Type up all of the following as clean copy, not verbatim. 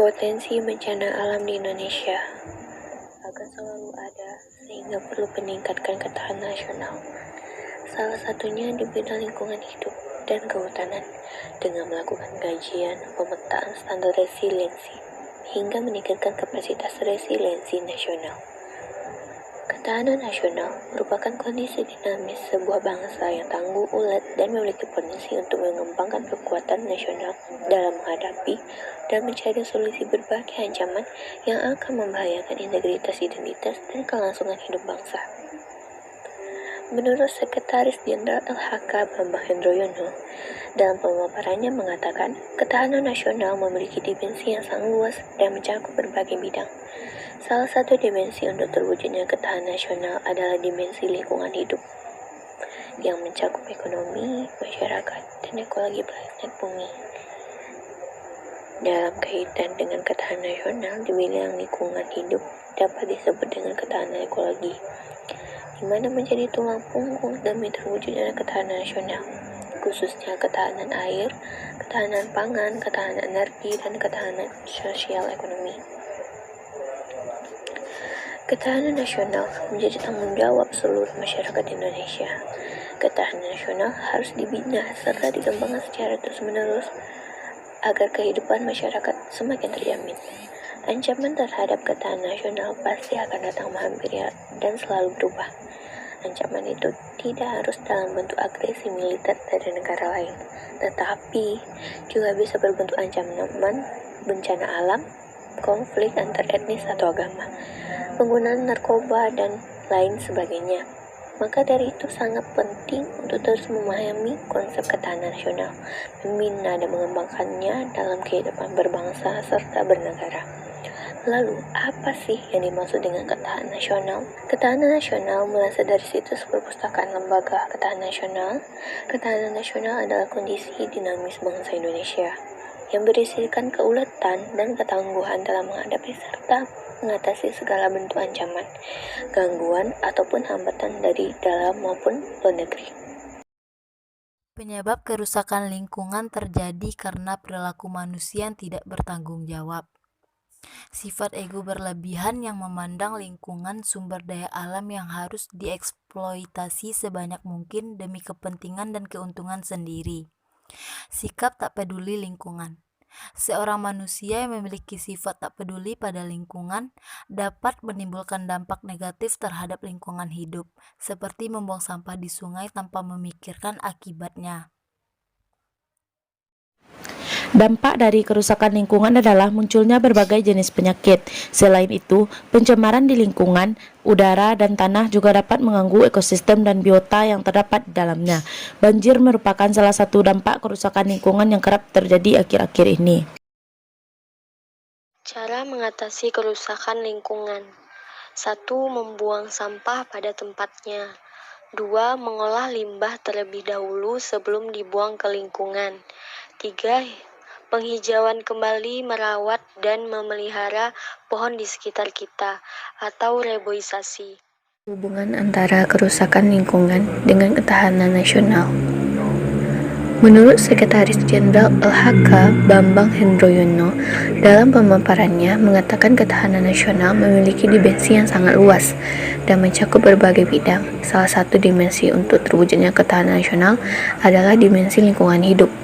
Potensi bencana alam di Indonesia akan selalu ada, sehingga perlu meningkatkan ketahanan nasional. Salah satunya di bidang lingkungan hidup dan kehutanan dengan melakukan kajian pemetaan standar resiliensi hingga meningkatkan kapasitas resiliensi nasional. Ketahanan nasional merupakan kondisi dinamis sebuah bangsa yang tangguh, ulet, dan memiliki potensi untuk mengembangkan kekuatan nasional dalam menghadapi dan mencari solusi berbagai ancaman yang akan membahayakan integritas identitas dan kelangsungan hidup bangsa. Menurut Sekretaris Jenderal LHK Bambang Hendroyono, dalam pemaparannya mengatakan ketahanan nasional memiliki dimensi yang sangat luas dan mencakup berbagai bidang. Salah satu dimensi untuk terwujudnya ketahanan nasional adalah dimensi lingkungan hidup, yang mencakup ekonomi, masyarakat, dan ekologi planet bumi. Dalam kaitan dengan ketahanan nasional di bidang lingkungan hidup dapat disebut dengan ketahanan ekologi, di mana menjadi tulang punggung demi terwujudnya ketahanan nasional, khususnya ketahanan air, ketahanan pangan, ketahanan energi, dan ketahanan sosial ekonomi. Ketahanan nasional menjadi tanggung jawab seluruh masyarakat Indonesia. Ketahanan nasional harus dibina serta dikembangkan secara terus-menerus agar kehidupan masyarakat semakin terjamin. Ancaman terhadap ketahanan nasional pasti akan datang menghampiri dan selalu berubah. Ancaman itu tidak harus dalam bentuk agresi militer dari negara lain, tetapi juga bisa berbentuk ancaman bencana alam, konflik antar etnis atau agama, penggunaan narkoba, dan lain sebagainya. Maka dari itu sangat penting untuk terus memahami konsep ketahanan nasional, membina dan mengembangkannya dalam kehidupan berbangsa serta bernegara. Lalu, apa sih yang dimaksud dengan ketahanan nasional? Ketahanan nasional berasal dari situs perpustakaan Lembaga Ketahanan Nasional. Ketahanan nasional adalah kondisi dinamis bangsa Indonesia yang berisikan keuletan dan ketangguhan dalam menghadapi serta mengatasi segala bentuk ancaman, gangguan, ataupun hambatan dari dalam maupun luar negeri. Penyebab kerusakan lingkungan terjadi karena perilaku manusia yang tidak bertanggung jawab. Sifat ego berlebihan yang memandang lingkungan sumber daya alam yang harus dieksploitasi sebanyak mungkin demi kepentingan dan keuntungan sendiri. Sikap tak peduli lingkungan. Seorang manusia yang memiliki sifat tak peduli pada lingkungan dapat menimbulkan dampak negatif terhadap lingkungan hidup, seperti membuang sampah di sungai tanpa memikirkan akibatnya. Dampak dari kerusakan lingkungan adalah munculnya berbagai jenis penyakit. Selain itu, pencemaran di lingkungan, udara, dan tanah juga dapat mengganggu ekosistem dan biota yang terdapat di dalamnya. Banjir merupakan salah satu dampak kerusakan lingkungan yang kerap terjadi akhir-akhir ini. Cara mengatasi kerusakan lingkungan. 1. Membuang sampah pada tempatnya. 2. Mengolah limbah terlebih dahulu sebelum dibuang ke lingkungan. 3. Penghijauan kembali, merawat dan memelihara pohon di sekitar kita atau reboisasi. Hubungan antara kerusakan lingkungan dengan ketahanan nasional. Menurut Sekretaris Jenderal LHK Bambang Hendroyono, dalam pemaparannya mengatakan ketahanan nasional memiliki dimensi yang sangat luas dan mencakup berbagai bidang. Salah satu dimensi untuk terwujudnya ketahanan nasional adalah dimensi lingkungan hidup,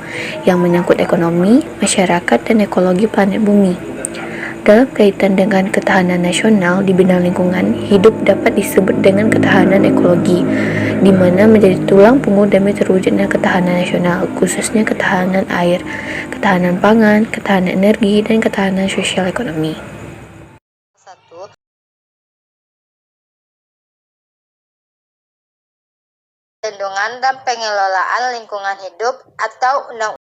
yang menyangkut ekonomi, masyarakat, dan ekologi planet bumi. Dalam kaitan dengan ketahanan nasional di bidang lingkungan hidup dapat disebut dengan ketahanan ekologi, di mana menjadi tulang punggung demi terwujudnya ketahanan nasional, khususnya ketahanan air, ketahanan pangan, ketahanan energi, dan ketahanan sosial ekonomi. 1. Perlindungan dan pengelolaan lingkungan hidup atau Undang-Undang